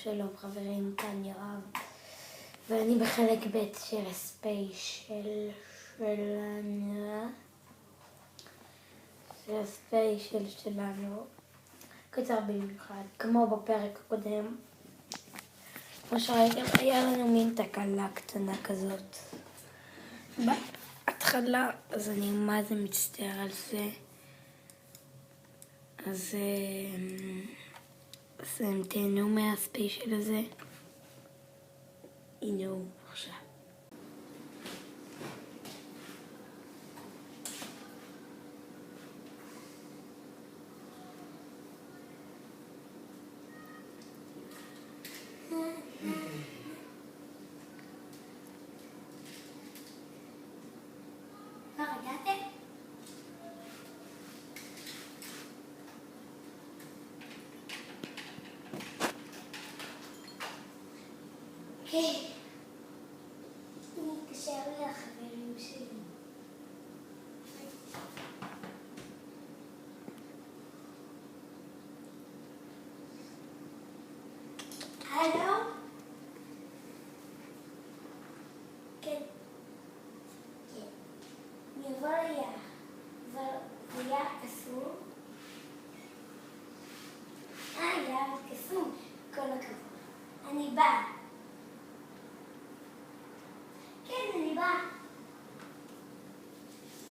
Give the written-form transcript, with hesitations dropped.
שלום חברים, כאן יואב, ואני בחלק ב' של הספיישל שלנו, קצר במיוחד, כמו בפרק הקודם. כמו שראיתם, היה לנו מין תקלה קטנה כזאת בהתחלה, אז אני מה זה מצטער על זה. אז תהנו מהספיישל הזה. הנה הוא עכשיו. אני אתקשר לחברים שלי. הלו? כן. אני אבוא ליער. ויער קסום. יער קסום. כל הכבוד. אני באה.